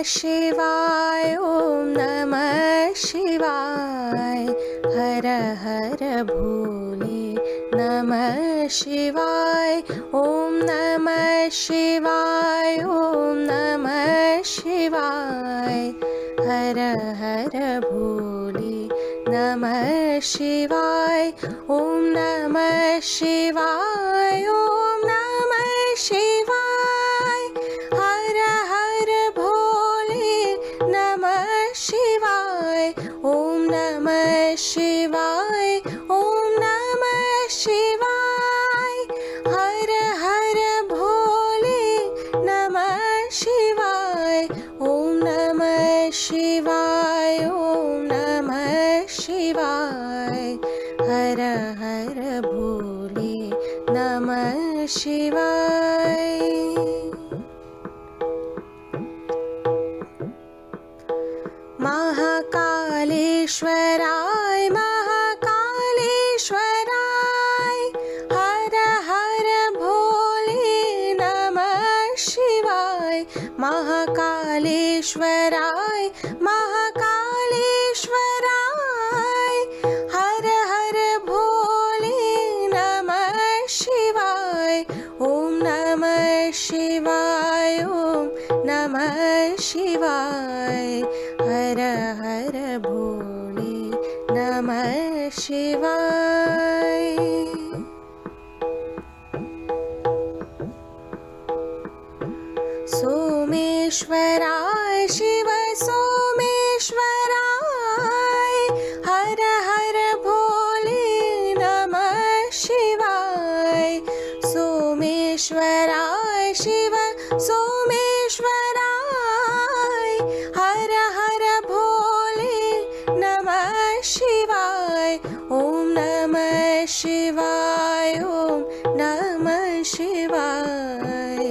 शिवाय ओम नमः शिवाय हर हर भोले नमः शिवाय ॐ नमः शिवाय ॐ नमः शिवाय हर हर भोले नमः शिवाय ॐ नमः शिवाय ॐ नमः शिवाय हर हर भोले नमः शिवाय ॐ नमः शिवाय ॐ नमः शिवाय हर हर भोले नमः शिवाय ॐ नमः शिवाय ॐ नमः शिवाय हर हर भोले नमः शिवाय महाकालेश्वराय महाकालेश्वराय हर हर भोले नमः शिवाय महाकालेश्वराय महाकालेश्वराय हर हर भोले नमः शिवाय ॐ नमः शिवाय ॐ नमः शिवाय हर हर भोले नमः शिवाय सोमेश्वराय शिव सोमेश्वराय हर हर भोले नमः शिवाय सोमेश्वराय शिव सोमेश्वराय हर हर भोले नमः शिवाय ॐ नमः शिवाय ॐ नमः शिवाय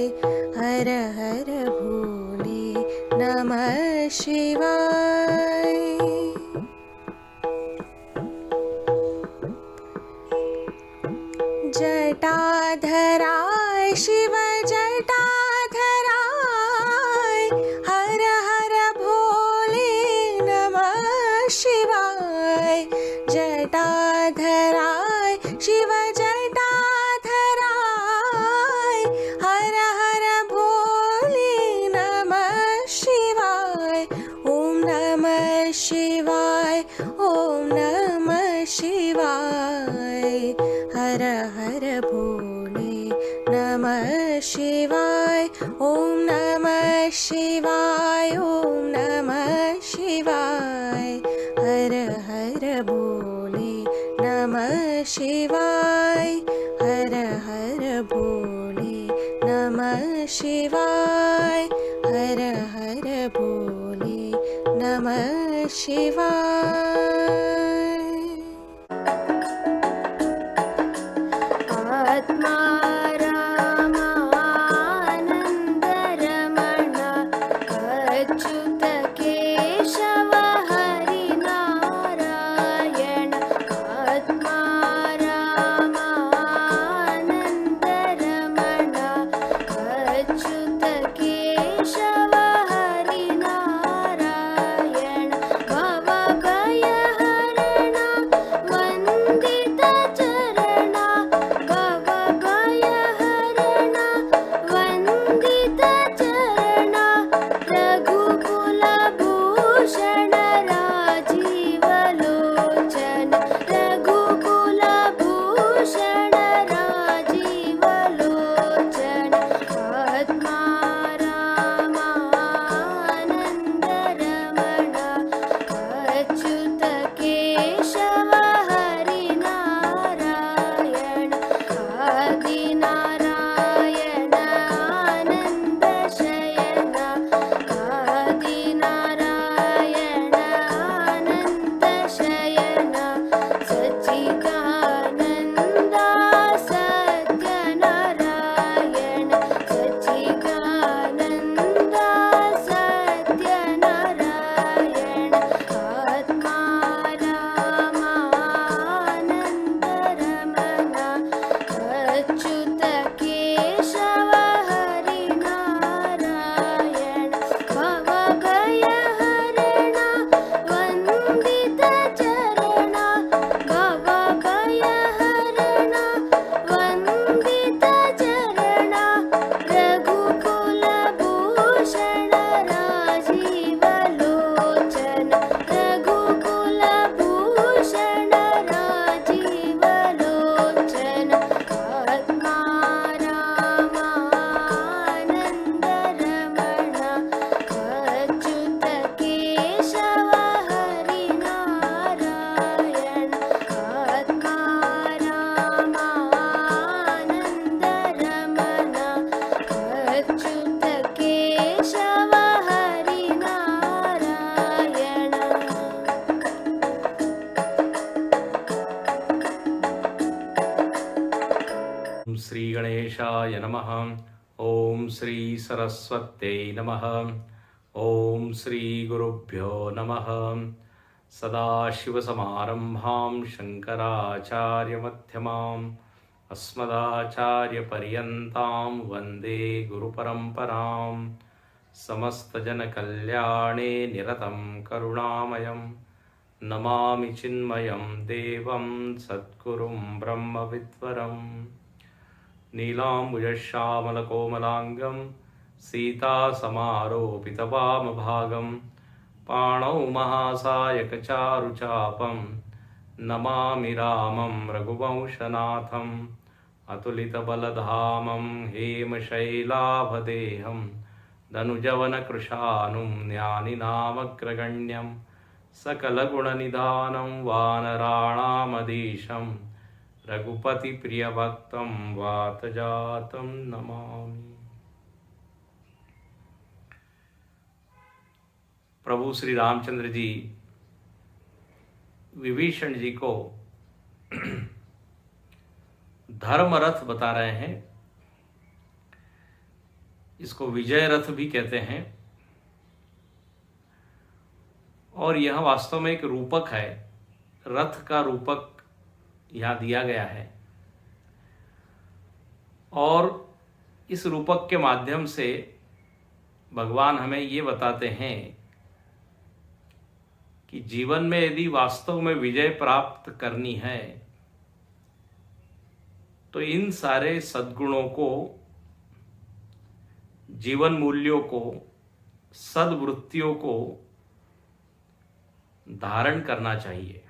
हर हर भोले नमः शिवाय जटाधराय शिव जटाधराय हर हर भोले नमः शिवाय जटाधराय शिव जटाधराय हर हर भोले नमः शिवाय ॐ नमः शिवाय ॐ नमः शिवाय हर हर भोले नमः शिवाय ॐ नमः शिवाय ॐ नमः शिवाय हर हर भोले नमः शिवाय हर हर भोले नमः शिवाय हर हर भोले नमः शिवाय आत्मा रामानन्द रमण अच्युत केशव हरिनारायण आत्मा रामानन्द रमण अच्युत केशव हरिनारायण भवभयहरण वन्दित चरण भवभयहरण गणेशाय नमः। ओम श्री सरस्वत्यै नमः। ओम श्री गुरुभ्यो नमः। सदाशिवसमारम्भां शङ्कराचार्यमध्यमाम् अस्मदाचार्यपर्यन्तां वन्दे गुरुपरम्पराम्। समस्तजनकल्याणे निरतं करुणामयं नमामि चिन्मयं देवं सद्गुरुं ब्रह्मविद्वरम्। नीलाम्बुजश्यामलकोमलाङ्गं सीतासमारोपितवामभागं पाणौ महासायकचारुचापं नमामि रामं रघुवंशनाथम्। अतुलितबलधामं हेमशैलाभदेहं धनुजवनकृशानुं ज्ञानिनामग्रगण्यं सकलगुणनिधानं वानराणामधीशं रघुपतिप्रियभक्तं वातजातं नमामि। प्रभु श्री रामचंद्र जी विभीषण जी को धर्म रथ बता रहे हैं। इसको विजय रथ भी कहते हैं और यह वास्तव में एक रूपक है। रथ का रूपक यहाँ दिया गया है और इस रूपक के माध्यम से भगवान हमें ये बताते हैं कि जीवन में यदि वास्तव में विजय प्राप्त करनी है तो इन सारे सद्गुणों को, जीवन मूल्यों को, सद्वृत्तियों को धारण करना चाहिए।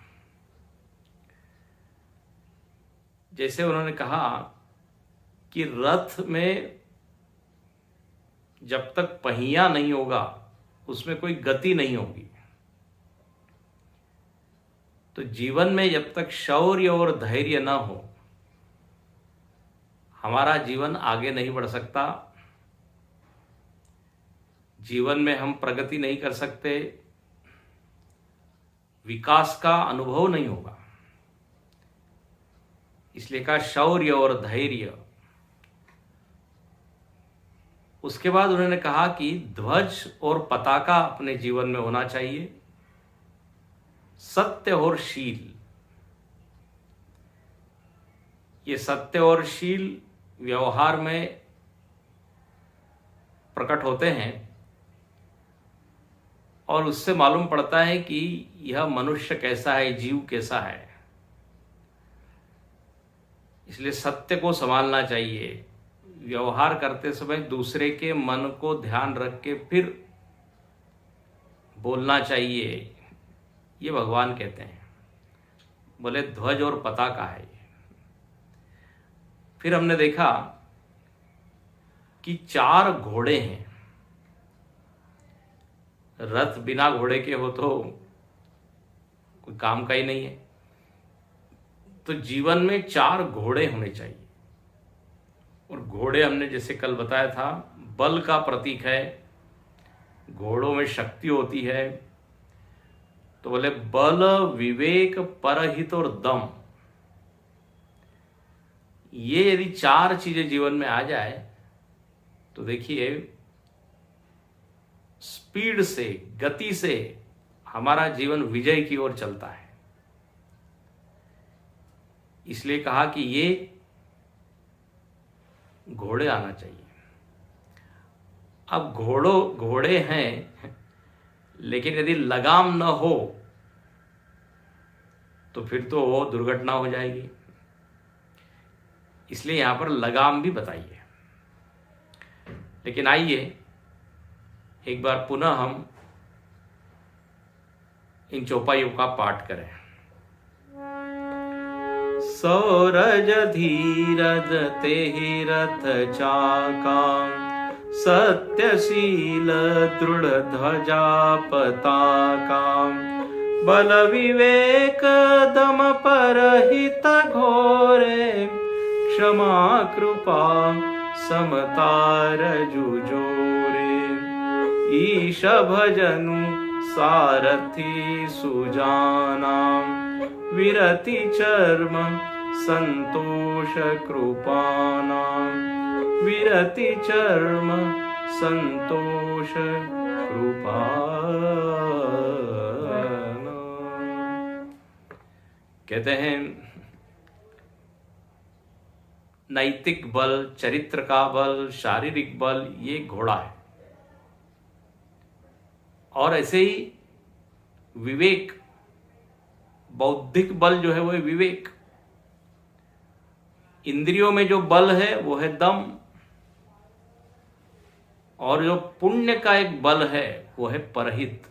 जैसे उन्होंने कहा कि रथ में जब तक पहिया नहीं होगा उसमें कोई गति नहीं होगी। तो जीवन में जब तक शौर्य और धैर्य न हो हमारा जीवन आगे नहीं बढ़ सकता। जीवन में हम प्रगति नहीं कर सकते, विकास का अनुभव नहीं होगा। इसलिए कहा शौर्य और धैर्य। उसके बाद उन्होंने कहा कि ध्वज और पताका अपने जीवन में होना चाहिए। सत्य और शील, ये सत्य और शील व्यवहार में प्रकट होते हैं और उससे मालूम पड़ता है कि यह मनुष्य कैसा है, जीव कैसा है। इसलिए सत्य को संभालना चाहिए। व्यवहार करते समय दूसरे के मन को ध्यान रख के फिर बोलना चाहिए, ये भगवान कहते हैं। बोले ध्वज और पताका है। फिर हमने देखा कि 4 घोड़े हैं। रथ बिना घोड़े के हो तो कोई काम का ही नहीं है। तो जीवन में 4 घोड़े होने चाहिए। और घोड़े हमने जैसे कल बताया था बल का प्रतीक है, घोड़ों में शक्ति होती है। तो बोले बल, विवेक, परहित और दम, ये यदि 4 चीजें जीवन में आ जाए तो देखिए स्पीड से, गति से हमारा जीवन विजय की ओर चलता है। इसलिए कहा कि ये घोड़े आना चाहिए। अब घोड़े हैं, लेकिन यदि लगाम न हो तो फिर तो वो दुर्घटना हो जाएगी। इसलिए यहां पर लगाम भी बताइए। लेकिन आइए एक बार पुनः हम इन चौपाइयों का पाठ करें। सौरज धीरज तेहि रथ चाका, सत्यशील दृढ़ ध्वजा पताका, बल विवेक दम परहित घोरे, क्षमा कृपा समता रजुजोरे, ईश भजनु सारथि सुजाना, विरति चर्म संतोष कृपानां विरति चर्म संतोष कृपानां। कहते हैं नैतिक बल, चरित्र का बल, शारीरिक बल, ये घोड़ा है। और ऐसे ही विवेक, बौद्धिक बल जो है वो है विवेक। इंद्रियों में जो बल है वो है दम, और जो पुण्य का एक बल है वो है परहित।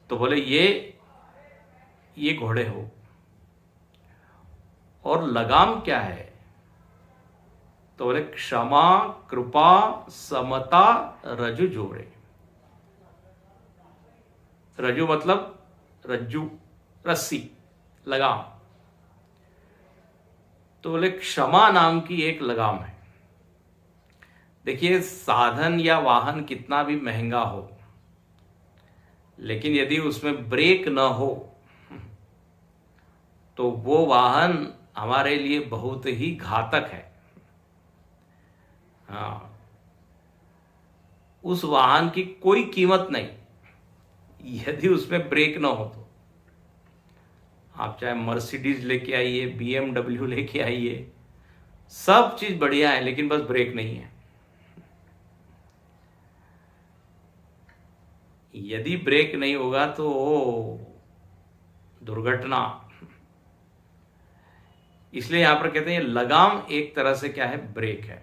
तो बोले ये घोड़े हो। और लगाम क्या है? तो बोले क्षमा, कृपा, समता, रजु जोड़े। रजु मतलब रज्जू, रस्सी, लगाम। तो बोले क्षमा नाम की एक लगाम है। देखिए, साधन या वाहन कितना भी महंगा हो, लेकिन यदि उसमें ब्रेक न हो तो वो वाहन हमारे लिए बहुत ही घातक है। हाँ, उस वाहन की कोई कीमत नहीं यदि उसमें ब्रेक ना हो तो। आप चाहे मर्सिडीज लेके आइए, BMW लेके आइए, सब चीज बढ़िया है, लेकिन बस ब्रेक नहीं है। यदि ब्रेक नहीं होगा तो दुर्घटना। इसलिए यहां पर कहते हैं लगाम एक तरह से क्या है, ब्रेक है।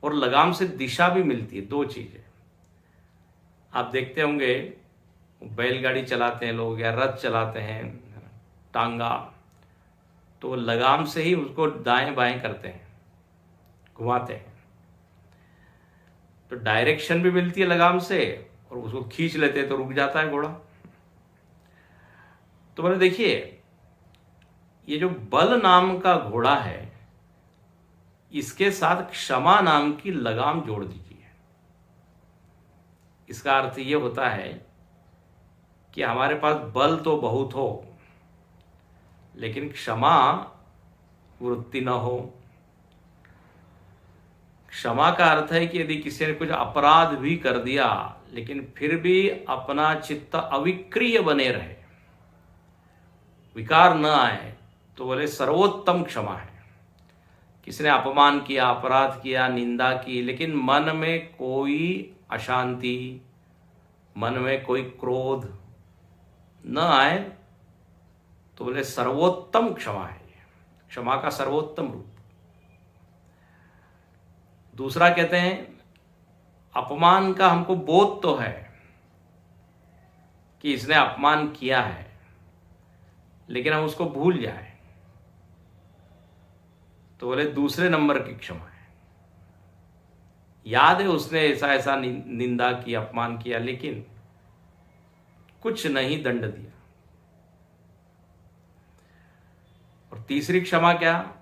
और लगाम से दिशा भी मिलती है। दो चीजें आप देखते होंगे, बैलगाड़ी चलाते हैं लोग या रथ चलाते हैं, टांगा, तो लगाम से ही उसको दाएं बाएं करते हैं, घुमाते हैं। तो डायरेक्शन भी मिलती है लगाम से, और उसको खींच लेते हैं तो रुक जाता है घोड़ा। तो मैंने देखिए, ये जो बल नाम का घोड़ा है, इसके साथ क्षमा नाम की लगाम जोड़ दीजिए। इसका अर्थ ये होता है कि हमारे पास बल तो बहुत हो, लेकिन क्षमा वृत्ति न हो। क्षमा का अर्थ है कि यदि किसी ने कुछ अपराध भी कर दिया, लेकिन फिर भी अपना चित्त अविक्रिय बने रहे, विकार न आए, तो बोले सर्वोत्तम क्षमा है। किसी ने अपमान किया, अपराध किया, निंदा की, लेकिन मन में कोई अशांति, मन में कोई क्रोध न आए, तो बोले सर्वोत्तम क्षमा है। क्षमा का सर्वोत्तम रूप। दूसरा कहते हैं, अपमान का हमको बोध तो है कि इसने अपमान किया है, लेकिन हम उसको भूल जाए, तो बोले दूसरे नंबर की क्षमा है। याद है उसने ऐसा ऐसा निंदा की, अपमान किया, लेकिन कुछ नहीं दंड दिया। और तीसरी क्षमा क्या?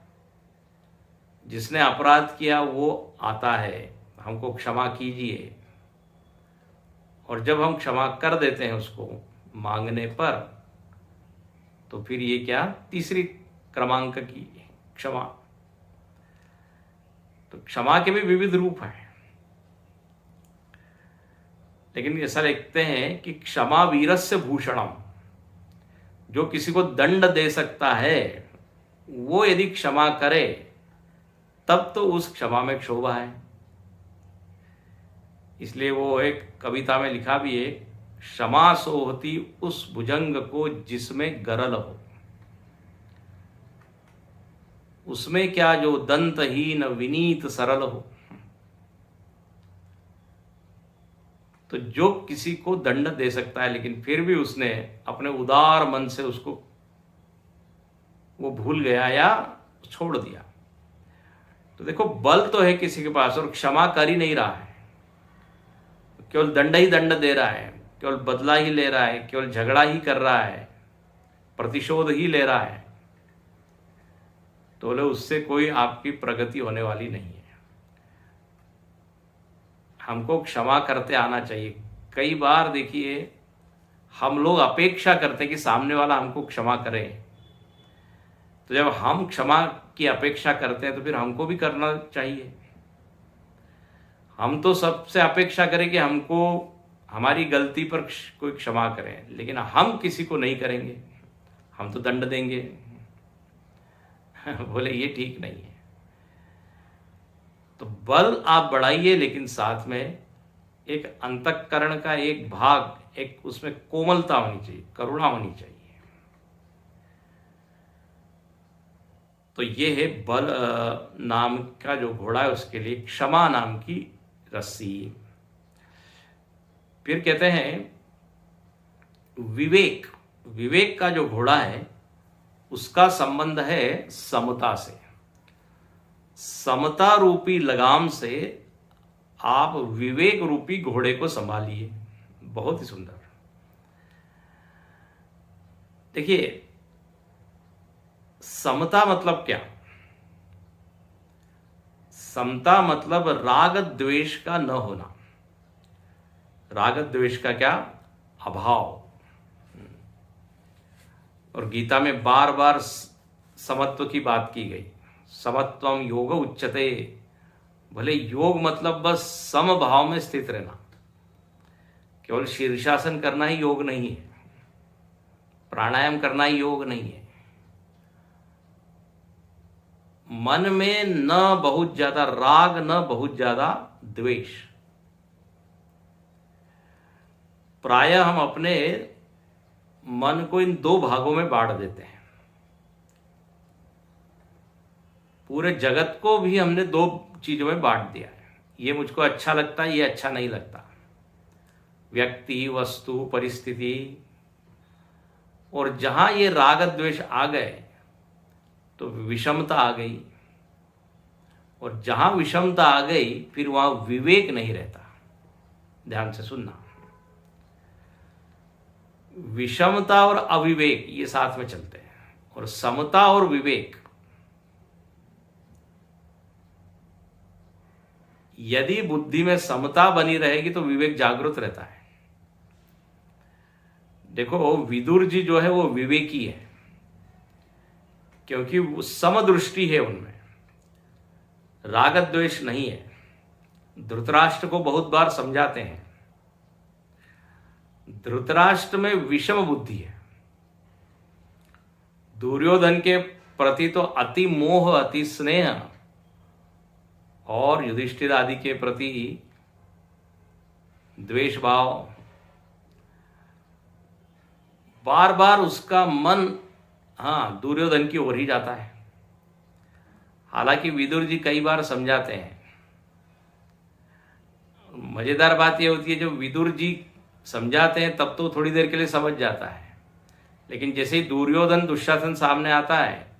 जिसने अपराध किया वो आता है, हमको क्षमा कीजिए, और जब हम क्षमा कर देते हैं उसको मांगने पर, तो फिर ये क्या, तीसरी क्रमांक की क्षमा। तो क्षमा के भी विविध रूप हैं, लेकिन ऐसा लिखते हैं कि क्षमा वीरस्य भूषणम। जो किसी को दंड दे सकता है, वो यदि क्षमा करे, तब तो उस क्षमा में शोभा है। इसलिए वो एक कविता में लिखा भी है, क्षमा सोहती उस भुजंग को जिसमें गरल हो। उसमें क्या जो दंतहीन विनीत सरल हो। तो जो किसी को दंड दे सकता है, लेकिन फिर भी उसने अपने उदार मन से उसको वो भूल गया या छोड़ दिया, तो देखो बल तो है किसी के पास और क्षमा कर ही नहीं रहा है, केवल दंड ही दंड दे रहा है, केवल बदला ही ले रहा है, केवल झगड़ा ही कर रहा है, प्रतिशोध ही ले रहा है, तो बोले उससे कोई आपकी प्रगति होने वाली नहीं है। हमको क्षमा करते आना चाहिए। कई बार देखिए, हम लोग अपेक्षा करते कि सामने वाला हमको क्षमा करे, तो जब हम क्षमा की अपेक्षा करते हैं तो फिर हमको भी करना चाहिए। हम तो सबसे अपेक्षा करें कि हमको हमारी गलती पर कोई क्षमा करें, लेकिन हम किसी को नहीं करेंगे, हम तो दंड देंगे। बोले ये ठीक नहीं है। तो बल आप बढ़ाइए, लेकिन साथ में एक अंतःकरण का एक भाग, एक उसमें कोमलता होनी चाहिए, करुणा होनी चाहिए। तो ये है बल नाम का जो घोड़ा है उसके लिए क्षमा नाम की रस्सी। फिर कहते हैं विवेक। विवेक का जो घोड़ा है उसका संबंध है समता से। समता रूपी लगाम से आप विवेक रूपी घोड़े को संभालिए। बहुत ही सुंदर। देखिए, समता मतलब क्या? समता मतलब राग द्वेष का न होना। राग द्वेष का क्या? अभाव। और गीता में बार बार समत्व की बात की गई। समत्वम योग उच्यते। भले योग मतलब बस समभाव में स्थित रहना। केवल शीर्षासन करना ही योग नहीं है, प्राणायाम करना ही योग नहीं है। मन में न बहुत ज्यादा राग, न बहुत ज्यादा द्वेष। प्रायः हम अपने मन को इन दो भागों में बांट देते हैं। पूरे जगत को भी हमने दो चीजों में बांट दिया है। ये मुझको अच्छा लगता है, ये अच्छा नहीं लगता। व्यक्ति, वस्तु, परिस्थिति। और जहां ये राग द्वेष आ गए तो विषमता आ गई। और जहां विषमता आ गई फिर वहां विवेक नहीं रहता। ध्यान से सुनना। विषमता और अविवेक ये साथ में चलते हैं, और समता और विवेक। यदि बुद्धि में समता बनी रहेगी तो विवेक जागृत रहता है। देखो, विदुर जी जो है वो विवेकी है, क्योंकि वो समदृष्टि है, उनमें राग द्वेष नहीं है। धृतराष्ट्र को बहुत बार समझाते हैं। धृतराष्ट्र में विषम बुद्धि है। दुर्योधन के प्रति तो अति मोह, अति स्नेह, और युधिष्ठिर आदि के प्रति द्वेष भाव। बार बार उसका मन दुर्योधन की ओर ही जाता है। हालांकि विदुर जी कई बार समझाते हैं। मजेदार बात यह होती है, जब विदुर जी समझाते हैं तब तो थोड़ी देर के लिए समझ जाता है, लेकिन जैसे ही दुर्योधन, दुशासन सामने आता है,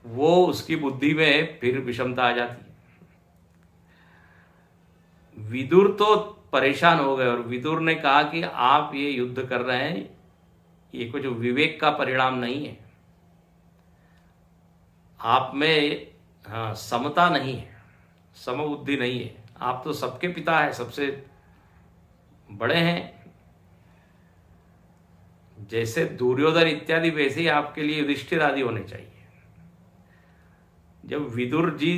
वो उसकी बुद्धि में फिर विषमता आ जाती है। विदुर तो परेशान हो गए, और विदुर ने कहा कि आप ये युद्ध कर रहे हैं, ये कुछ विवेक का परिणाम नहीं है। आप में समता नहीं है, समबुद्धि नहीं है। आप तो सबके पिता है, सबसे बड़े हैं। जैसे दुर्योधन इत्यादि, वैसे ही आपके लिए युधिष्ठिर आदि होने चाहिए। जब विदुर जी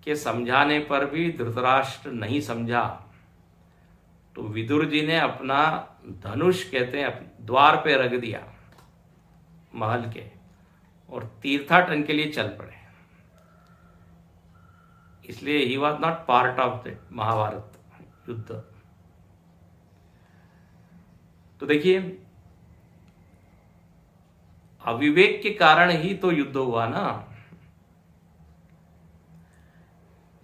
के समझाने पर भी धृतराष्ट्र नहीं समझा, तो विदुर जी ने अपना धनुष, कहते हैं, द्वार पे रख दिया महल के, और तीर्थाटन के लिए चल पड़े। इसलिए he was not part of the Mahabharata युद्ध। तो देखिए, अविवेक के कारण ही तो युद्ध हुआ ना।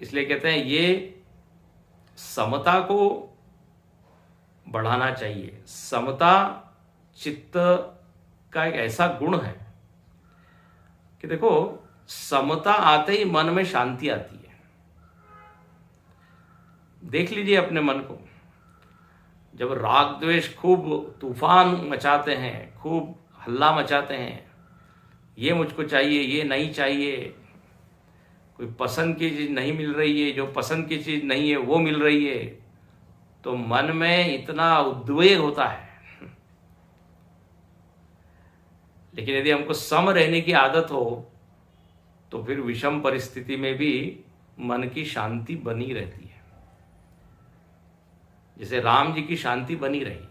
इसलिए कहते हैं ये समता को बढ़ाना चाहिए। समता चित्त का एक ऐसा गुण है कि देखो, समता आते ही मन में शांति आती है। देख लीजिए अपने मन को। जब राग द्वेष खूब तूफान मचाते हैं, खूब हल्ला मचाते हैं, ये मुझको चाहिए, ये नहीं चाहिए, कोई पसंद की चीज़ नहीं मिल रही है, जो पसंद की चीज़ नहीं है वो मिल रही है, तो मन में इतना उद्वेग होता है। लेकिन यदि हमको सम रहने की आदत हो तो फिर विषम परिस्थिति में भी मन की शांति बनी रहती है, जैसे राम जी की शांति बनी रही।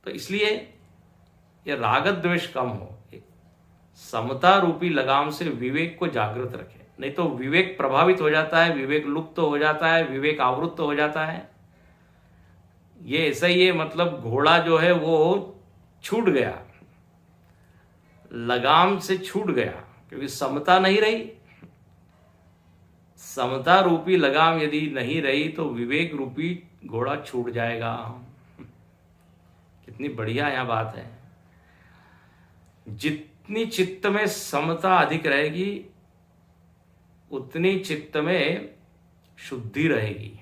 तो इसलिए ये राग द्वेष कम हो, समता रूपी लगाम से विवेक को जागृत रखे, नहीं तो विवेक प्रभावित हो जाता है, विवेक लुप्त हो जाता है, विवेक आवृत्त हो जाता है। ये ऐसा ही है, मतलब घोड़ा जो है वो छूट गया, लगाम से छूट गया, क्योंकि समता नहीं रही। समता रूपी लगाम यदि नहीं रही तो विवेक रूपी घोड़ा छूट जाएगा। कितनी बढ़िया यह बात है। जितनी चित्त में समता अधिक रहेगी उतनी चित्त में शुद्धि रहेगी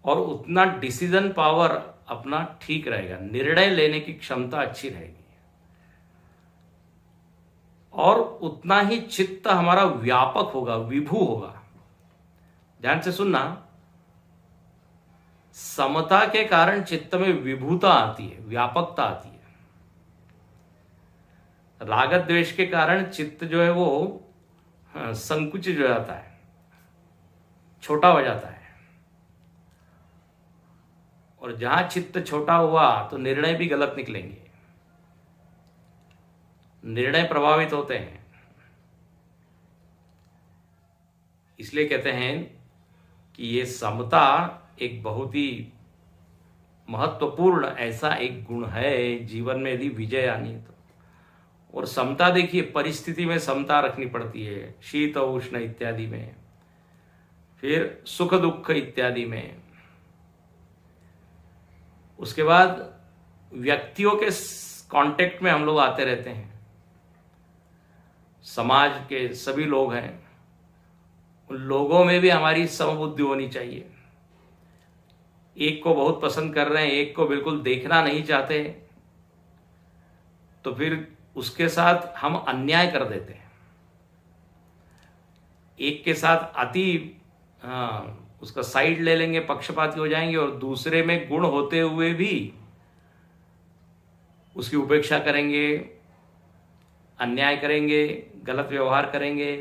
और उतना डिसीजन पावर अपना ठीक रहेगा, निर्णय लेने की क्षमता अच्छी रहेगी और उतना ही चित्त हमारा व्यापक होगा, विभू होगा। ध्यान से सुनना, समता के कारण चित्त में विभुता आती है, व्यापकता आती है। राग द्वेष के कारण चित्त जो है वो संकुचित हो जाता है, छोटा हो जाता है, और जहां चित्त छोटा हुआ तो निर्णय भी गलत निकलेंगे, निर्णय प्रभावित होते हैं। इसलिए कहते हैं कि ये समता एक बहुत ही महत्वपूर्ण ऐसा एक गुण है जीवन में, यदि विजय आनी है तो। और समता देखिए, परिस्थिति में समता रखनी पड़ती है, शीत उष्ण इत्यादि में, फिर सुख दुख इत्यादि में। उसके बाद व्यक्तियों के कांटेक्ट में हम लोग आते रहते हैं, समाज के सभी लोग हैं, उन लोगों में भी हमारी समबुद्धि होनी चाहिए। एक को बहुत पसंद कर रहे हैं, एक को बिल्कुल देखना नहीं चाहते, तो फिर उसके साथ हम अन्याय कर देते हैं। एक के साथ उसका साइड ले लेंगे, पक्षपाती हो जाएंगे, और दूसरे में गुण होते हुए भी उसकी उपेक्षा करेंगे, अन्याय करेंगे, गलत व्यवहार करेंगे।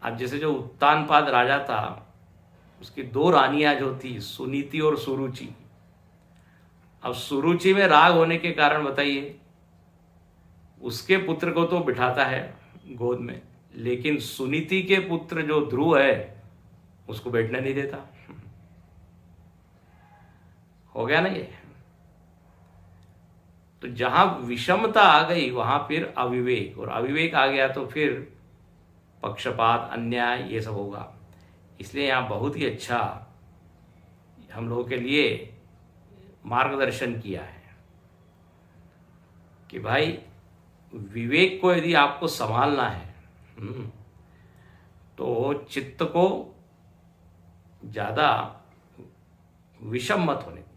अब जैसे जो उत्तानपाद राजा था, उसकी 2 रानियां जो थी, सुनीति और सुरुचि। अब सुरुचि में राग होने के कारण बताइए, उसके पुत्र को तो बिठाता है गोद में, लेकिन सुनीति के पुत्र जो ध्रुव है उसको बैठने नहीं देता। हो गया ना ये। तो जहां विषमता आ गई वहां फिर अविवेक, और अविवेक आ गया तो फिर पक्षपात, अन्याय, ये सब होगा। इसलिए यहाँ बहुत ही अच्छा हम लोगों के लिए मार्गदर्शन किया है कि भाई विवेक को यदि आपको संभालना है तो चित्त को ज्यादा विषम मत होने दीजिए।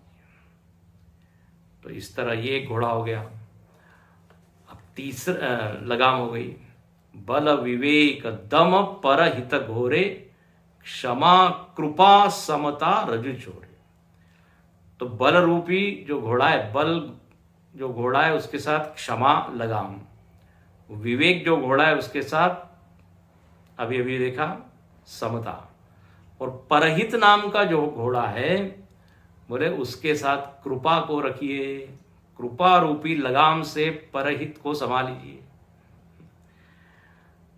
तो इस तरह ये एक घोड़ा हो गया। अब तीसरा लगाम हो गई, बल विवेक दम परहित घोरे, क्षमा कृपा समता रजु छोड़े। तो बल रूपी जो घोड़ा है, बल जो घोड़ा है उसके साथ क्षमा लगाम, विवेक जो घोड़ा है उसके साथ अभी अभी देखा समता, और परहित नाम का जो घोड़ा है बोले उसके साथ कृपा को रखिए। कृपा रूपी लगाम से परहित को संभाल लीजिए।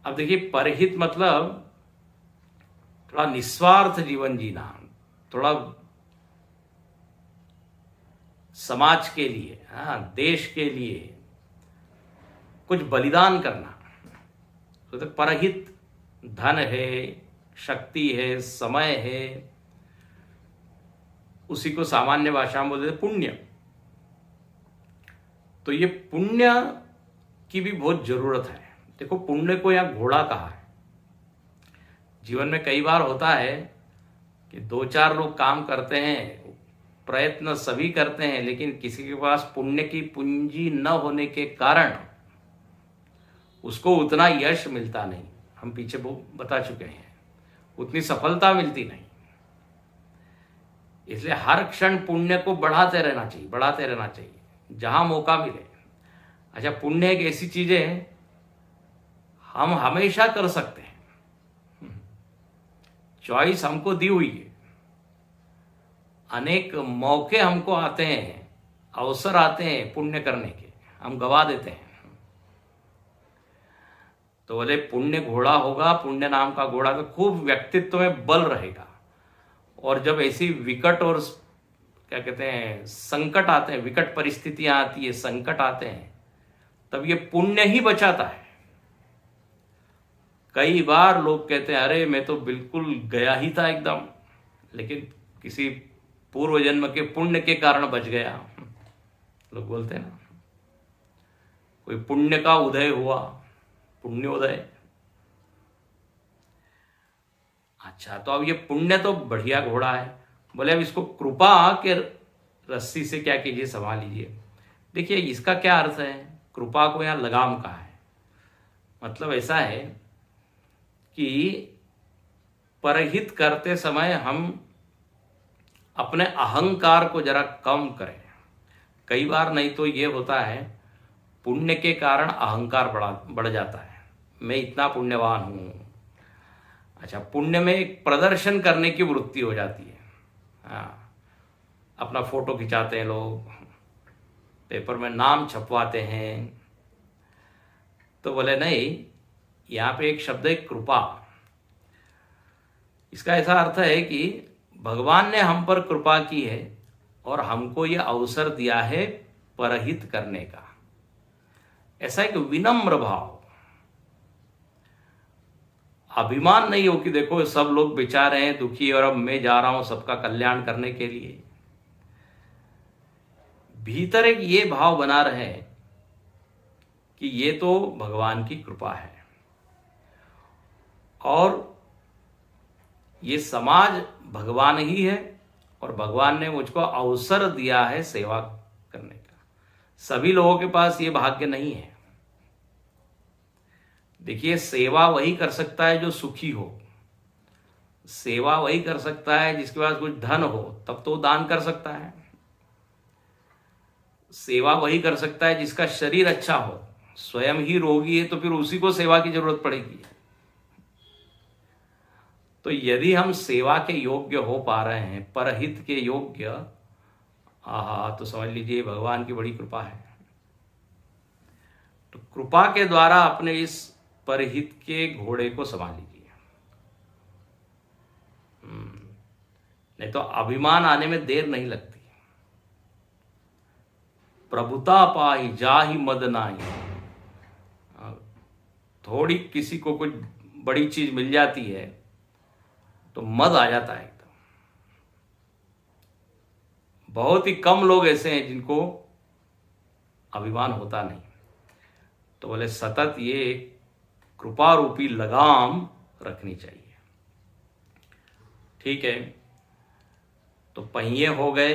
अब देखिए, परहित मतलब थोड़ा निस्वार्थ जीवन जीना, थोड़ा समाज के लिए, देश के लिए कुछ बलिदान करना। तो परहित धन है, शक्ति है, समय है, उसी को सामान्य भाषा में बोलते पुण्य। तो ये पुण्य की भी बहुत जरूरत है। देखो, पुण्य को यहाँ घोड़ा कहा है। जीवन में कई बार होता है कि 2-4 लोग काम करते हैं, प्रयत्न सभी करते हैं, लेकिन किसी के पास पुण्य की पूंजी न होने के कारण उसको उतना यश मिलता नहीं। हम पीछे बता चुके हैं, उतनी सफलता मिलती नहीं। इसलिए हर क्षण पुण्य को बढ़ाते रहना चाहिए, बढ़ाते रहना चाहिए जहां मौका मिले। अच्छा, पुण्य एक ऐसी चीज है हम हमेशा कर सकते हैं, चॉइस हमको दी हुई है, अनेक मौके हमको आते हैं, अवसर आते हैं पुण्य करने के, हम गवा देते हैं। तो बोले पुण्य घोड़ा होगा, पुण्य नाम का घोड़ा, तो खूब व्यक्तित्व में बल रहेगा। और जब ऐसी विकट और क्या कहते हैं संकट आते हैं, विकट परिस्थितियां आती है, संकट आते हैं, तब ये पुण्य ही बचाता है। कई बार लोग कहते हैं अरे मैं तो बिल्कुल गया ही था एकदम, लेकिन किसी पूर्व जन्म के पुण्य के कारण बच गया। लोग बोलते हैं ना, कोई पुण्य का उदय हुआ, पुण्योदय। अच्छा, तो अब ये पुण्य तो बढ़िया घोड़ा है। बोले अब इसको कृपा के रस्सी से क्या कीजिए, संभाल लीजिए। देखिए इसका क्या अर्थ है, कृपा को यहाँ लगाम कहा है। मतलब ऐसा है कि परहित करते समय हम अपने अहंकार को जरा कम करें। कई बार नहीं तो ये होता है पुण्य के कारण अहंकार बढ़ जाता है, मैं इतना पुण्यवान हूँ। अच्छा, पुण्य में एक प्रदर्शन करने की वृत्ति हो जाती है। हाँ, अपना फोटो खिंचाते हैं लोग, पेपर में नाम छपवाते हैं। तो बोले नहीं, यहाँ पे एक शब्द है कृपा। इसका ऐसा अर्थ है कि भगवान ने हम पर कृपा की है और हमको ये अवसर दिया है परहित करने का। ऐसा एक विनम्र भाव, अभिमान नहीं हो कि देखो सब लोग बेचारे हैं, दुखी, और अब मैं जा रहा हूं सबका कल्याण करने के लिए। भीतर एक ये भाव बना रहे कि ये तो भगवान की कृपा है और ये समाज भगवान ही है और भगवान ने मुझको अवसर दिया है सेवा करने का। सभी लोगों के पास ये भाग्य नहीं है। देखिए, सेवा वही कर सकता है जो सुखी हो, सेवा वही कर सकता है जिसके पास कुछ धन हो, तब तो दान कर सकता है। सेवा वही कर सकता है जिसका शरीर अच्छा हो, स्वयं ही रोगी है तो फिर उसी को सेवा की जरूरत पड़ेगी। तो यदि हम सेवा के योग्य हो पा रहे हैं, परहित के योग्य, तो समझ लीजिए भगवान की बड़ी कृपा है। तो कृपा के द्वारा अपने इस परहित के घोड़े को संभाल लीजिए, नहीं तो अभिमान आने में देर नहीं लगती। प्रभुता पाई जाहि मद नाई, थोड़ी किसी को कुछ बड़ी चीज मिल जाती है तो मद आ जाता है एकदम। बहुत ही कम लोग ऐसे हैं जिनको अभिमान होता नहीं। तो बोले सतत ये कृपा रूपी लगाम रखनी चाहिए। ठीक है, तो पहिए हो गए,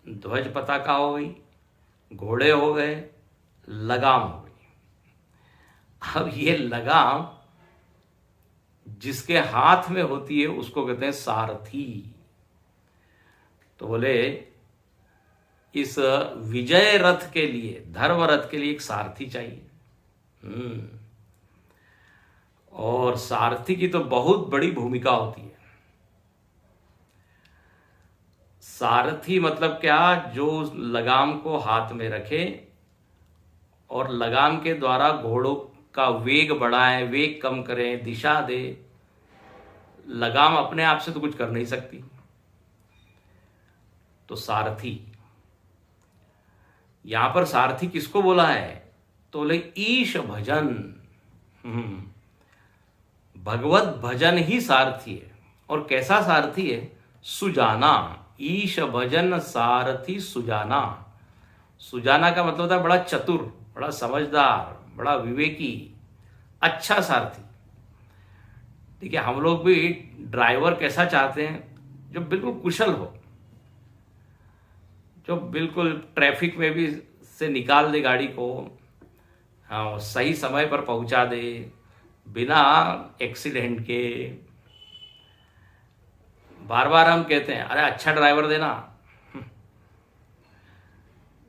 ध्वज पताका हो गई, घोड़े हो गए, लगाम हो गई। अब ये लगाम जिसके हाथ में होती है उसको कहते हैं सारथी। तो बोले इस विजय रथ के लिए, धर्म रथ के लिए एक सारथी चाहिए। और सारथी की तो बहुत बड़ी भूमिका होती है। सारथी मतलब क्या, जो लगाम को हाथ में रखे और लगाम के द्वारा घोड़ों का वेग बढ़ाए, वेग कम करे, दिशा दे। लगाम अपने आप से तो कुछ कर नहीं सकती। तो सारथी, यहां पर सारथी किसको बोला है, तो बोले ईश भजन। भगवत भजन ही सारथी है। और कैसा सारथी है, सुजाना। ईश भजन सारथी सुजाना। सुजाना का मतलब था बड़ा चतुर, बड़ा समझदार, बड़ा विवेकी, अच्छा सारथी। देखिए, हम लोग भी ड्राइवर कैसा चाहते हैं, जो बिल्कुल कुशल हो, जो बिल्कुल ट्रैफिक में भी से निकाल दे गाड़ी को, हाँ, सही समय पर पहुंचा दे, बिना एक्सीडेंट के, बार बार हम कहते हैं अरे अच्छा ड्राइवर देना।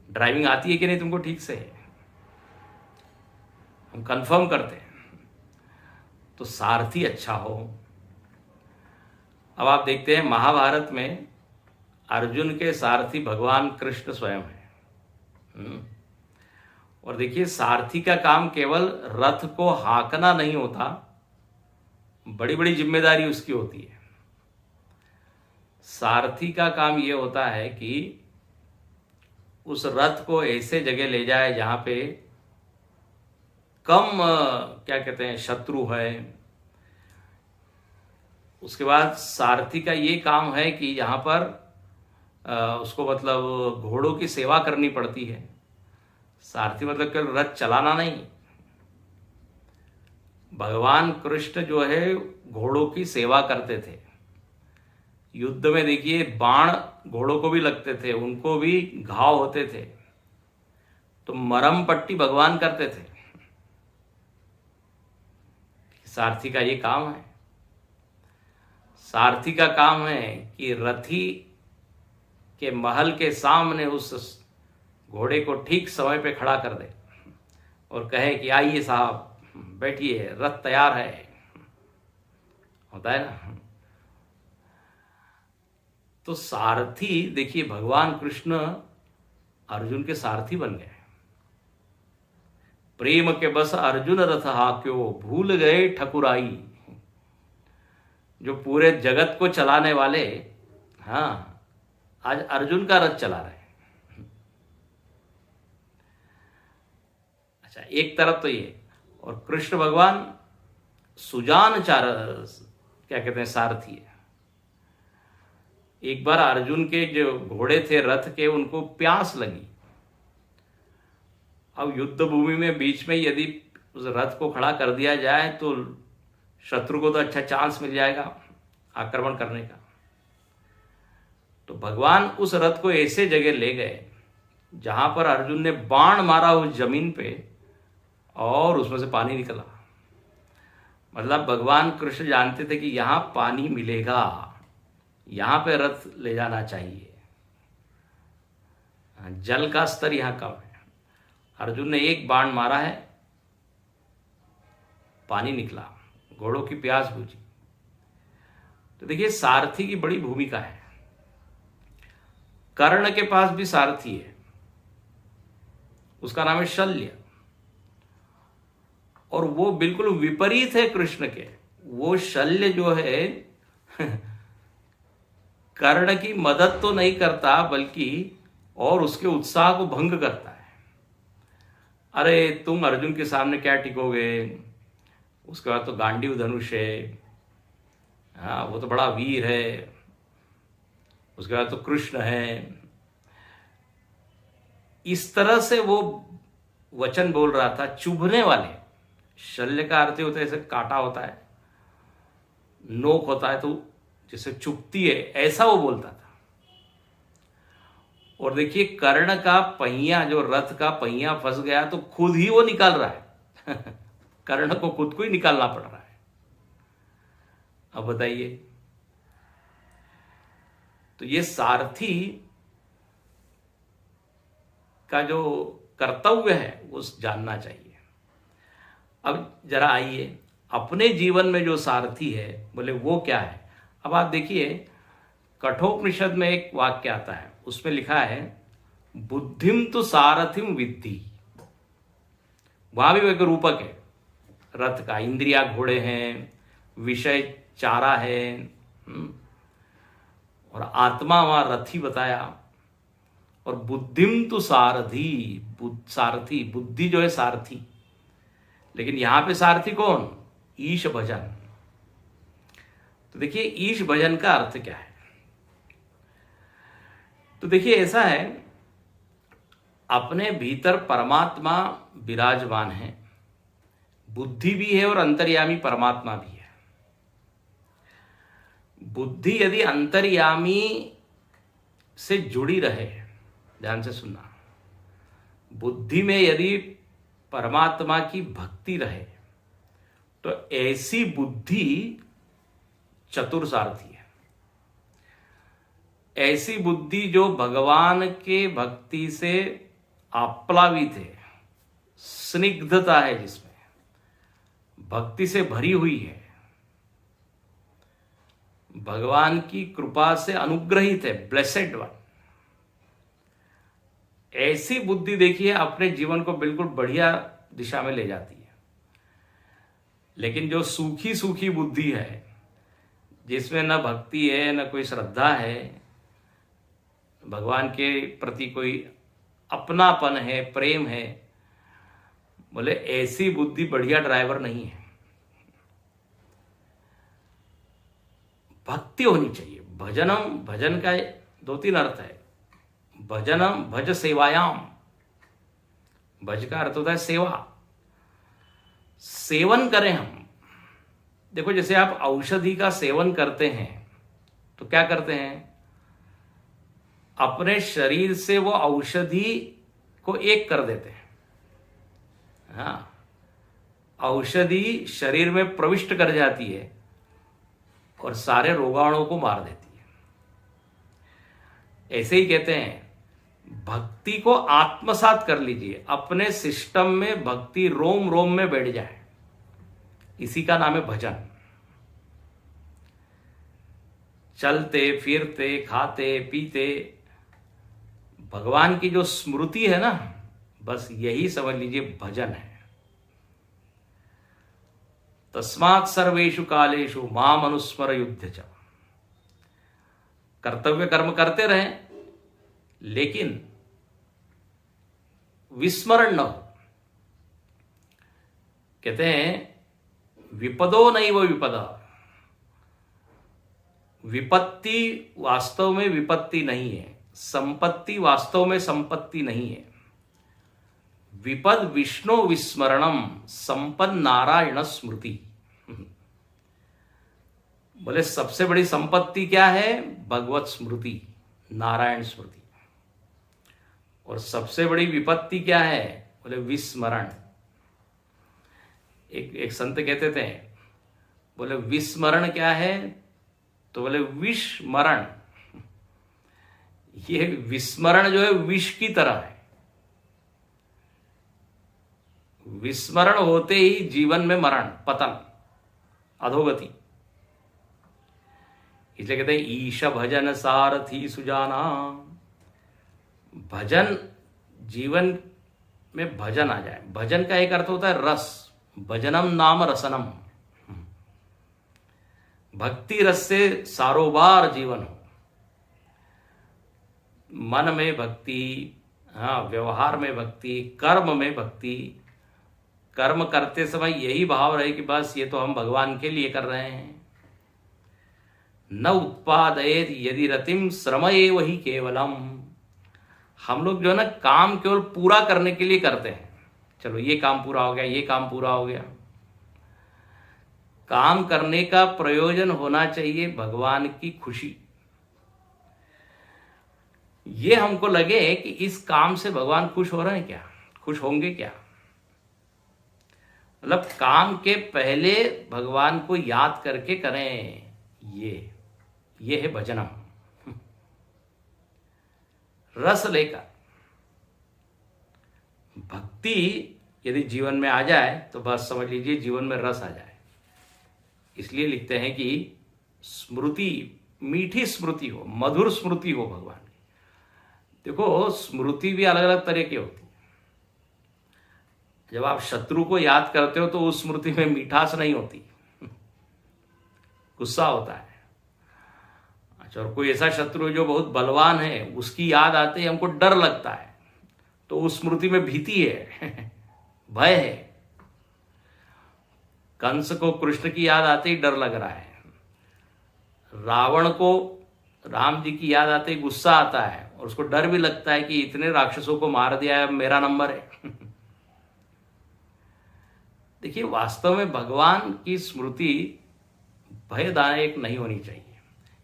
ड्राइविंग आती है कि नहीं तुमको ठीक से, हम कंफर्म करते हैं। तो सारथी अच्छा हो। अब आप देखते हैं महाभारत में अर्जुन के सारथी भगवान कृष्ण स्वयं है। और देखिए सारथी का काम केवल रथ को हाँकना नहीं होता, बड़ी बड़ी जिम्मेदारी उसकी होती है। सारथी का काम ये होता है कि उस रथ को ऐसे जगह ले जाए जहाँ पे कम क्या कहते हैं शत्रु है। उसके बाद सारथी का ये काम है कि यहाँ पर उसको मतलब घोड़ों की सेवा करनी पड़ती है। सारथी मतलब केवल रथ चलाना नहीं, भगवान कृष्ण जो है घोड़ों की सेवा करते थे। युद्ध में देखिए बाण घोड़ों को भी लगते थे, उनको भी घाव होते थे, तो मरहम पट्टी भगवान करते थे। सारथी का ये काम है। सारथी का काम है कि रथी के महल के सामने उस घोड़े को ठीक समय पे खड़ा कर दे और कहे कि आइए साहब बैठिए, रथ तैयार है। होता है ना। तो सारथी देखिए भगवान कृष्ण अर्जुन के सारथी बन गए। प्रेम के बस अर्जुन रथ हाक्यो भूल गए ठकुराई। जो पूरे जगत को चलाने वाले, हाँ, आज अर्जुन का रथ चला रहे हैं। अच्छा, एक तरफ तो ये, और कृष्ण भगवान सुजान क्या कहते हैं सारथी है। एक बार अर्जुन के जो घोड़े थे रथ के, उनको प्यास लगी। अब युद्ध भूमि में बीच में यदि उस रथ को खड़ा कर दिया जाए तो शत्रु को तो अच्छा चांस मिल जाएगा आक्रमण करने का। तो भगवान उस रथ को ऐसे जगह ले गए जहां पर अर्जुन ने बाण मारा उस जमीन पे और उसमें से पानी निकला। मतलब भगवान कृष्ण जानते थे कि यहां पानी मिलेगा, यहां पे रथ ले जाना चाहिए। जल का स्तर यहां कम है। अर्जुन ने एक बाण मारा है, पानी निकला, घोड़ों की प्यास बुझी। तो देखिए सारथी की बड़ी भूमिका है। कर्ण के पास भी सारथी है, उसका नाम है शल्य, और वो बिल्कुल विपरीत है कृष्ण के। वो शल्य जो है कर्ण की मदद तो नहीं करता, बल्कि और उसके उत्साह को भंग करता है। अरे तुम अर्जुन के सामने क्या टिकोगे, उसके बाद तो गांडीव धनुष है, हाँ वो तो बड़ा वीर है, उसके बाद तो कृष्ण है। इस तरह से वो वचन बोल रहा था, चुभने वाले। शल्य का अर्थ होता है जैसे कांटा होता है, नोक होता है, तो जैसे चुभती है, ऐसा वो बोलता था। और देखिए कर्ण का पहिया, जो रथ का पहिया फंस गया तो खुद ही वो निकाल रहा है। कर्ण को खुद को ही निकालना पड़ रहा है। अब बताइए, तो ये सारथी का जो कर्तव्य है वो जानना चाहिए। अब जरा आइए, अपने जीवन में जो सारथी है बोले वो क्या है। अब आप देखिए कठोपनिषद में एक वाक्य आता है, उसमें लिखा है बुद्धिम तो सारथिम विद्धि। वहां भी एक रूपक है रथ का, इंद्रिया घोड़े हैं, विषय चारा है, और आत्मा वहां रथी बताया। और बुद्धिम तो सारथी, सारथी बुद्धि जो है सारथी। लेकिन यहां पे सारथी कौन, ईश भजन। तो देखिए ईश भजन का अर्थ क्या है। तो देखिए ऐसा है, अपने भीतर परमात्मा विराजमान है, बुद्धि भी है और अंतर्यामी परमात्मा भी है। बुद्धि यदि अंतर्यामी से जुड़ी रहे, ध्यान से सुनना, बुद्धि में यदि परमात्मा की भक्ति रहे तो ऐसी बुद्धि चतुर सारथी है। ऐसी बुद्धि जो भगवान के भक्ति से आप्लावित है, स्निग्धता है, जिसमें भक्ति से भरी हुई है, भगवान की कृपा से अनुग्रहित है, ब्लेसेड वन, ऐसी बुद्धि देखिए अपने जीवन को बिल्कुल बढ़िया दिशा में ले जाती है। लेकिन जो सूखी सूखी बुद्धि है, जिसमें न भक्ति है न कोई श्रद्धा है, भगवान के प्रति कोई अपनापन है, प्रेम है, बोले ऐसी बुद्धि बढ़िया ड्राइवर नहीं है। भक्ति होनी चाहिए। भजनम, भजन का 2-3 अर्थ है। भजनम भज सेवायाम, भज का अर्थ होता है सेवा, सेवन करें हम। देखो जैसे आप औषधि का सेवन करते हैं तो क्या करते हैं, अपने शरीर से वो औषधि को एक कर देते हैं। हाँ, औषधि शरीर में प्रविष्ट कर जाती है और सारे रोगाणुओं को मार देती है। ऐसे ही कहते हैं भक्ति को आत्मसात कर लीजिए, अपने सिस्टम में भक्ति रोम रोम में बैठ जाए, इसी का नाम है भजन। चलते फिरते खाते पीते भगवान की जो स्मृति है ना, बस यही समझ लीजिए भजन है। तस्मात् सर्वेषु कालेषु माम अनुस्मर युद्ध च, कर्तव्य कर्म करते रहें लेकिन विस्मरण न हो। कहते हैं विपदो नैव विपदा, विपत्ति वास्तव में विपत्ति नहीं है, संपत्ति वास्तव में संपत्ति नहीं है। विपद विष्णु विस्मरणम संपन्न नारायण स्मृति। बोले सबसे बड़ी संपत्ति क्या है, भगवत स्मृति, नारायण स्मृति। और सबसे बड़ी विपत्ति क्या है, बोले विस्मरण। एक संत कहते थे, बोले विस्मरण क्या है, तो बोले विस्मरण। ये विस्मरण जो है विष की तरह है। विस्मरण होते ही जीवन में मरण, पतन, अधोगति। इसलिए कहते हैं ईश भजन सारथी सुजाना। भजन, जीवन में भजन आ जाए। भजन का एक अर्थ होता है रस, भजनम नाम रसनम। भक्ति रस से सारोबार जीवन हो, मन में भक्ति, हाँ, व्यवहार में भक्ति, कर्म में भक्ति। कर्म करते समय यही भाव रहे कि बस ये तो हम भगवान के लिए कर रहे हैं। न उत्पादयेत यदि रतिम श्रम एव ही केवलम। हम लोग जो है ना काम केवल पूरा करने के लिए करते हैं, चलो ये काम पूरा हो गया, ये काम पूरा हो गया। काम करने का प्रयोजन होना चाहिए भगवान की खुशी। ये हमको लगे कि इस काम से भगवान खुश हो रहे हैं क्या, खुश होंगे क्या। मतलब काम के पहले भगवान को याद करके करें, ये है भजनम। रस लेकर भक्ति यदि जीवन में आ जाए तो बस समझ लीजिए जीवन में रस आ जाए। इसलिए लिखते हैं कि स्मृति, मीठी स्मृति हो, मधुर स्मृति हो भगवान की। देखो स्मृति भी अलग अलग तरह की होती है। जब आप शत्रु को याद करते हो तो उस स्मृति में मिठास नहीं होती, गुस्सा होता है। अच्छा, और कोई ऐसा शत्रु जो बहुत बलवान है, उसकी याद आते ही हमको डर लगता है, तो उस स्मृति में भीति है, भय है। कंस को कृष्ण की याद आते ही डर लग रहा है, रावण को राम जी की याद आते ही गुस्सा आता है और उसको डर भी लगता है कि इतने राक्षसों को मार दिया है, मेरा नंबर है। देखिए वास्तव में भगवान की स्मृति भयदायक नहीं होनी चाहिए।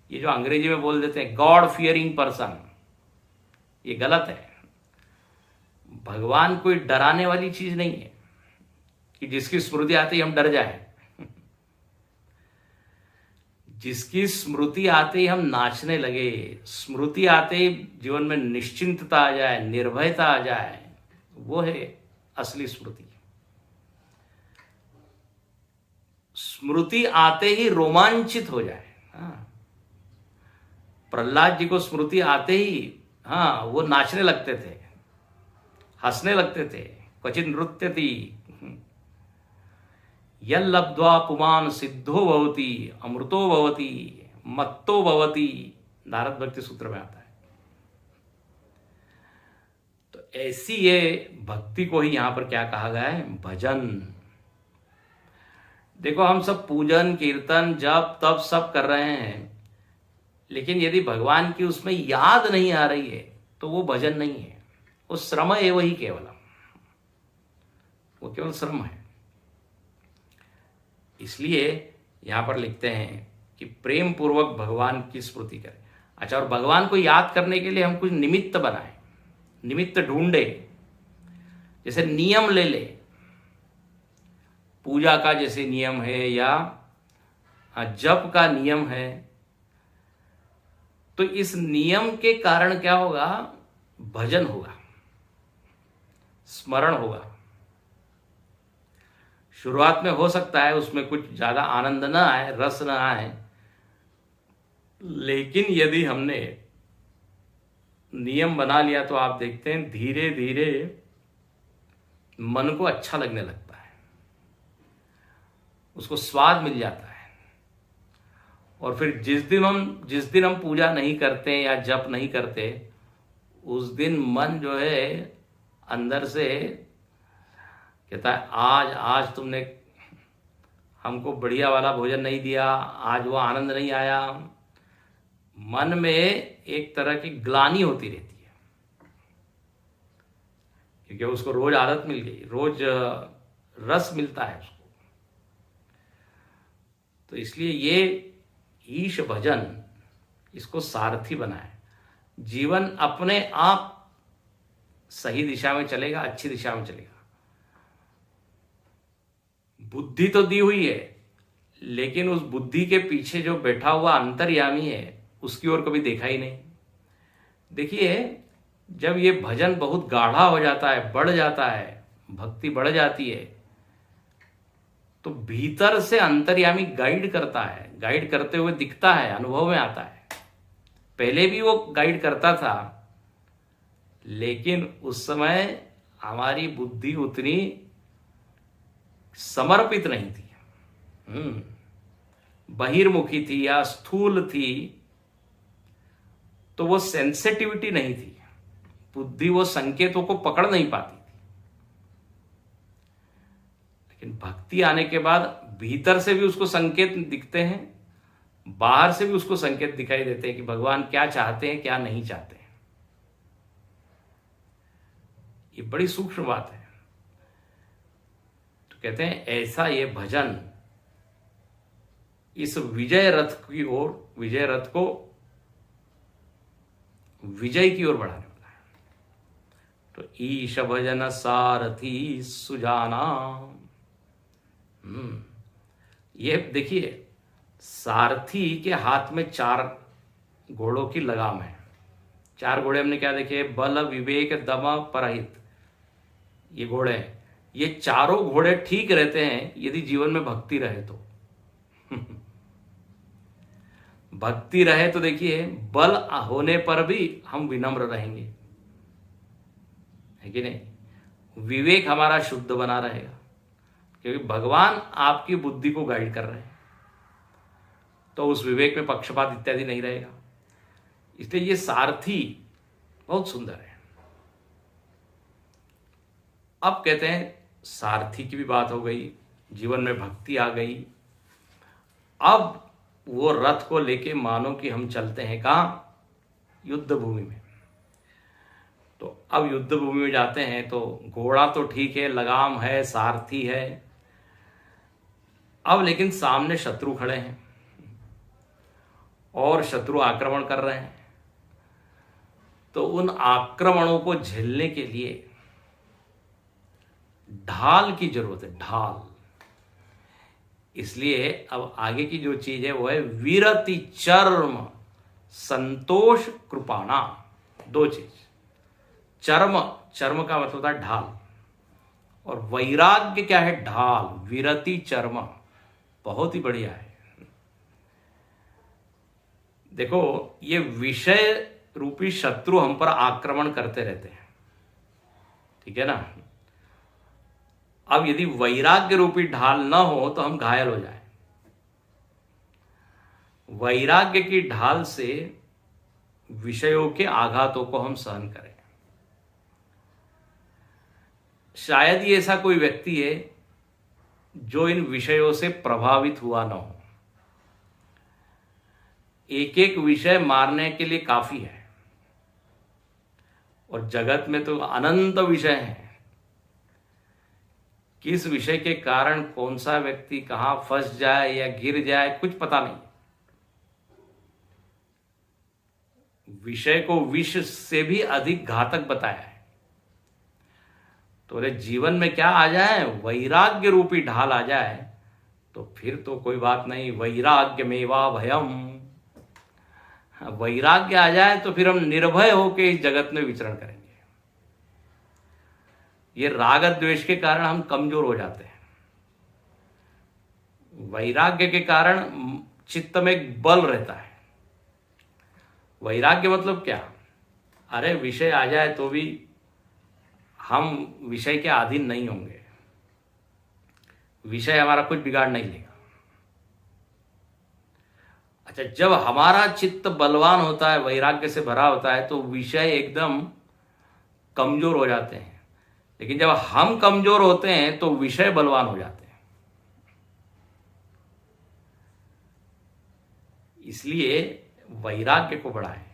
ये जो अंग्रेजी में बोल देते हैं गॉड फियरिंग पर्सन, ये गलत है। भगवान कोई डराने वाली चीज नहीं है कि जिसकी स्मृति आती ही हम डर जाए। जिसकी स्मृति आते ही हम नाचने लगे, स्मृति आते ही जीवन में निश्चिंतता आ जाए, निर्भयता आ जाए, वो है असली स्मृति। स्मृति आते ही रोमांचित हो जाए। हाँ, प्रहलाद जी को स्मृति आते ही हाँ वो नाचने लगते थे, हंसने लगते थे। क्वचित नृत्यति यल्लब्ध्वा पुमान सिद्धो भवति अमृतो भवति मत्तो भवति, नारद भक्ति सूत्र में आता है। तो ऐसी ये भक्ति को ही यहां पर क्या कहा गया है? भजन। देखो हम सब पूजन कीर्तन जप तप सब कर रहे हैं, लेकिन यदि भगवान की उसमें याद नहीं आ रही है तो वो भजन नहीं है, वो श्रम है, वही केवलम, वो केवल श्रम है। इसलिए यहां पर लिखते हैं कि प्रेम पूर्वक भगवान की स्मृति करें। अच्छा, और भगवान को याद करने के लिए हम कुछ निमित्त बनाएं, निमित्त ढूंढे। जैसे नियम ले ले, पूजा का जैसे नियम है या जप का नियम है, तो इस नियम के कारण क्या होगा? भजन होगा, स्मरण होगा। शुरुआत में हो सकता है उसमें कुछ ज्यादा आनंद न आए, रस न आए, लेकिन यदि हमने नियम बना लिया तो आप देखते हैं धीरे धीरे मन को अच्छा लगने लगता है, उसको स्वाद मिल जाता है। और फिर जिस दिन हम पूजा नहीं करते या जप नहीं करते, उस दिन मन जो है अंदर से कहता है आज तुमने हमको बढ़िया वाला भोजन नहीं दिया, आज वो आनंद नहीं आया। मन में एक तरह की ग्लानि होती रहती है, क्योंकि उसको रोज आदत मिल गई, रोज रस मिलता है उसको। तो इसलिए ये ईश भजन, इसको सारथी बनाए। जीवन अपने आप सही दिशा में चलेगा, अच्छी दिशा में चलेगा। बुद्धि तो दी हुई है, लेकिन उस बुद्धि के पीछे जो बैठा हुआ अंतर्यामी है उसकी ओर कभी देखा ही नहीं। देखिए, जब ये भजन बहुत गाढ़ा हो जाता है, बढ़ जाता है, भक्ति बढ़ जाती है, तो भीतर से अंतर्यामी गाइड करता है, गाइड करते हुए दिखता है, अनुभव में आता है। पहले भी वो गाइड करता था, लेकिन उस समय हमारी बुद्धि उतनी समर्पित नहीं थी, बहिर्मुखी थी या स्थूल थी, तो वो सेंसिटिविटी नहीं थी, बुद्धि वो संकेतों को पकड़ नहीं पाती थी। लेकिन भक्ति आने के बाद भीतर से भी उसको संकेत दिखते हैं, बाहर से भी उसको संकेत दिखाई देते हैं कि भगवान क्या चाहते हैं, क्या नहीं चाहते हैं। ये बड़ी सूक्ष्म बात है। तो कहते हैं ऐसा ये भजन इस विजय रथ की ओर, विजय रथ को विजय की ओर बढ़ाने वाला है। तो ईश भजन सारथी सुजाना। ये देखिए, सारथी के हाथ में 4 घोड़ों की लगाम है। 4 घोड़े हमने क्या देखे? बल विवेक दम परहित, ये घोड़े हैं। ये चारों घोड़े ठीक रहते हैं यदि जीवन में भक्ति रहे तो। भक्ति रहे तो देखिए, बल होने पर भी हम विनम्र रहेंगे, है कि नहीं? विवेक हमारा शुद्ध बना रहेगा, क्योंकि भगवान आपकी बुद्धि को गाइड कर रहे हैं, तो उस विवेक में पक्षपात इत्यादि नहीं रहेगा। इसलिए ये सारथी बहुत सुंदर है। अब कहते हैं सारथी की भी बात हो गई, जीवन में भक्ति आ गई। अब वो रथ को लेके मानो कि हम चलते हैं कहाँ? युद्ध भूमि में। तो अब युद्ध भूमि में जाते हैं तो घोड़ा तो ठीक है, लगाम है, सारथी है। अब लेकिन सामने शत्रु खड़े हैं और शत्रु आक्रमण कर रहे हैं। तो उन आक्रमणों को झेलने के लिए ढाल की जरूरत है, ढाल। इसलिए अब आगे की जो चीज है वो है विरति चर्म संतोष कृपाणा। दो चीज, चर्म, चर्म का मतलब होता है ढाल, और वैराग्य क्या है? ढाल। विरति चर्म, बहुत ही बढ़िया है। देखो, ये विषय रूपी शत्रु हम पर आक्रमण करते रहते हैं, ठीक है ना। अब यदि वैराग्य रूपी ढाल न हो तो हम घायल हो जाए। वैराग्य की ढाल से विषयों के आघातों को हम सहन करें। शायद ही ऐसा कोई व्यक्ति है जो इन विषयों से प्रभावित हुआ न हो। एक एक विषय मारने के लिए काफी है, और जगत में तो अनंत विषय हैं। किस विषय के कारण कौन सा व्यक्ति कहां फंस जाए या गिर जाए कुछ पता नहीं। विषय को विष से भी अधिक घातक बताया है। तो जीवन में क्या आ जाए? वैराग्य रूपी ढाल आ जाए तो फिर तो कोई बात नहीं। वैराग्य मेवा भयम, वैराग्य आ जाए तो फिर हम निर्भय होकर इस जगत में विचरण करेंगे। ये राग द्वेष के कारण हम कमजोर हो जाते हैं। वैराग्य के कारण चित्त में एक बल रहता है। वैराग्य मतलब क्या? अरे विषय आ जाए तो भी हम विषय के अधीन नहीं होंगे, विषय हमारा कुछ बिगाड़ नहीं लेगा। अच्छा, जब हमारा चित्त बलवान होता है, वैराग्य से भरा होता है, तो विषय एकदम कमजोर हो जाते हैं। लेकिन जब हम कमजोर होते हैं तो विषय बलवान हो जाते हैं। इसलिए वैराग्य को बढ़ाएं।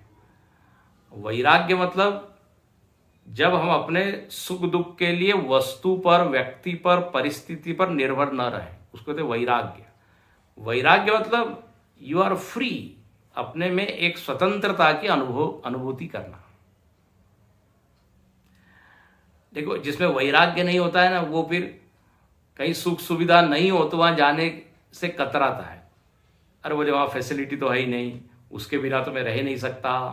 वैराग्य मतलब जब हम अपने सुख दुख के लिए वस्तु पर, व्यक्ति पर, परिस्थिति पर निर्भर न रहें, उसको कहते वैराग्य। वैराग्य मतलब यू आर फ्री, अपने में एक स्वतंत्रता की अनुभूति करना। देखो, जिसमें वैराग्य नहीं होता है ना, वो फिर कहीं सुख सुविधा नहीं हो तो वहां जाने से कतराता है। अरे वो जो वहां फैसिलिटी तो है ही नहीं, उसके बिना तो मैं रह नहीं सकता।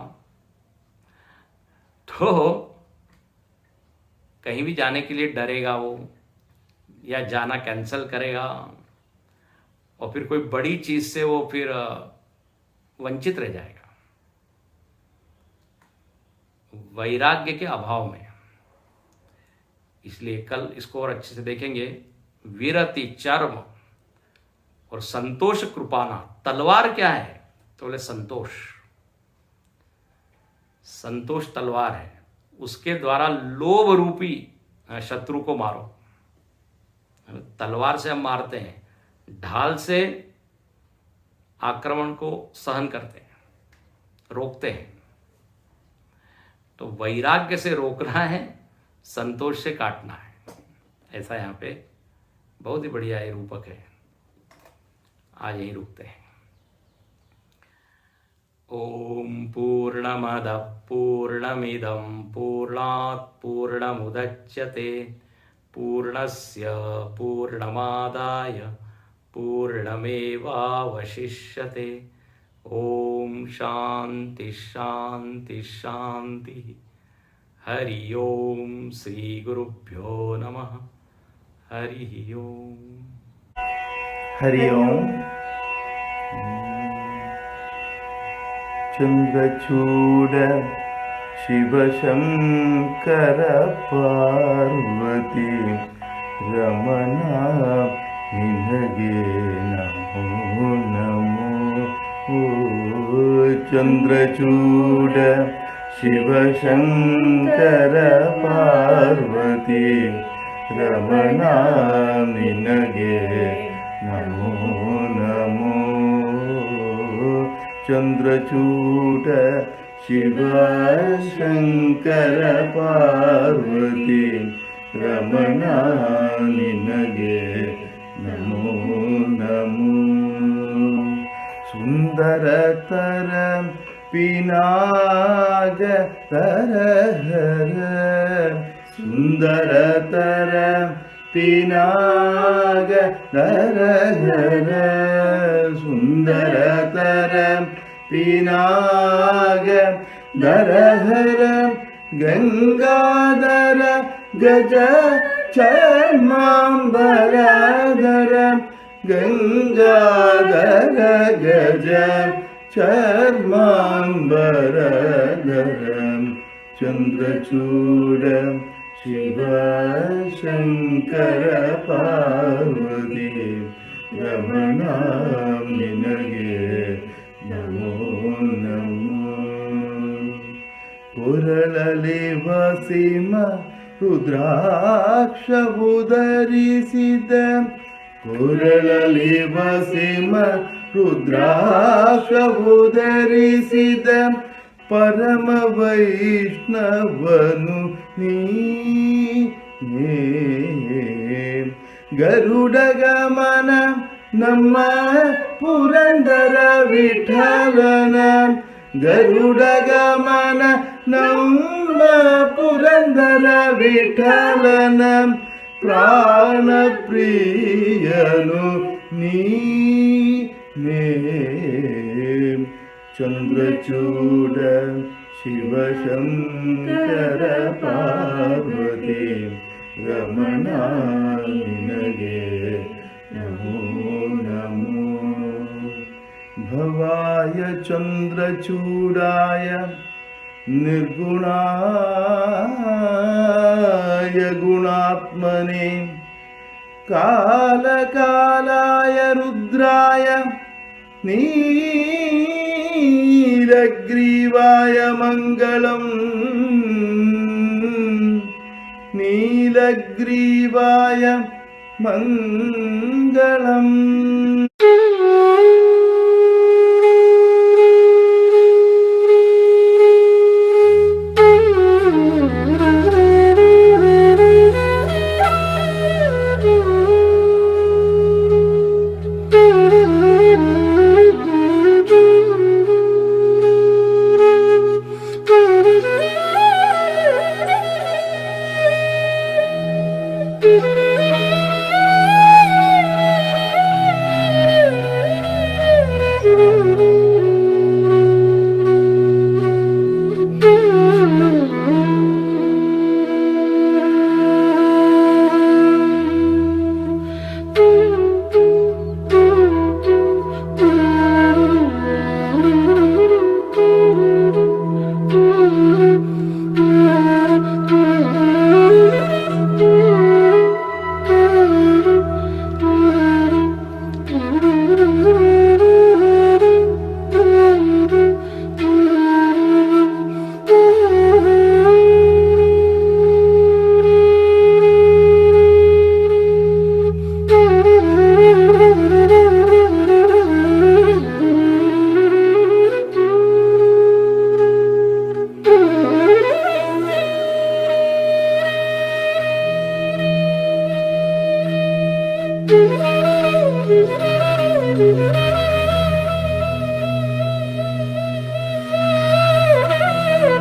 तो कहीं भी जाने के लिए डरेगा वो, या जाना कैंसिल करेगा, और फिर कोई बड़ी चीज से वो फिर वंचित रह जाएगा वैराग्य के अभाव में। इसलिए कल इसको और अच्छे से देखेंगे। विरति चर्म और संतोष कृपाना। तलवार क्या है? तो बोले संतोष। संतोष तलवार है, उसके द्वारा लोभ रूपी शत्रु को मारो। तलवार से हम मारते हैं, ढाल से आक्रमण को सहन करते हैं, रोकते हैं। तो वैराग्य से रोकना है, संतोष से काटना है। ऐसा यहाँ पे बहुत ही बढ़िया ये रूपक है। आज यहीं रुकते हैं। ओम पूर्णमद पूर्णमिदं पूर्णात् पूर्णमुदच्यते पूर्णस्य पूर्णमादाय पूर्णमेवावशिष्यते। ओम शांति शांति शांति। हरि ओम। श्री गुरुभ्यो नमः। हरि ओम। हरि ओम। चंद्रचूड शिवशंकर पार्वती रमणा निनगे नमो नमो। चंद्रचूड शिवशंकर पार्वती रमणा निनगे नमो नमो। चंद्रचूड शिव शंकर पार्वती रमणा निनगे नमो नमो। सुंदरतर पिनाग तरहर सुंदरतर पिनाग दर हर सुंदरतर पिनाग दर हर गंगाधर गज चर्मांबरधर गंगाधर गज चर्मांबरधर चंद्रचूड शिव शंकर पार्वती रमण निनगे नमो नमो ಕೊರಳಲಿ ವಸಿಮ ರುದ್ರಾಕ್ಷವು ಧರಿಸಿದ ಕೊರಳಲಿ ವಸಿಮ ರುದ್ರಾಕ್ಷವು ಧರಿಸಿದ ಪರಮ ವೈಷ್ಣವನು ನೀನೇ ಗರುಡ ಗಮನ ನಮ್ಮ ಪುರಂದರ ವಿಠಲನ ಗರುಡ ಗಮನ ನಮ್ಮ ಪುರಂದರ ವಿಠಲನ ಪ್ರಾಣ ಪ್ರಿಯನು ನೀನೇ ಚಂದ್ರಚೂಡ ಶಿವಶಂಕರ ಪಾರ್ವತಿ ರಮಣ ನಿನಗೆ ನಮೋ ನಮೋ ಭವಾಯ ಚಂದ್ರಚೂಡಾಯ ನಿರ್ಗುಣಾಯ ಗುಣಾತ್ಮನೆ ಕಾಲಕಾಲಾಯ ರುದ್ರಾಯ ನೀಲಗ್ರೀವಾಯ ಮಂಗಳಂ ನೀಲಗ್ರೀವಾಯ ಮಂಗಳಂ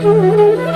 Thank you.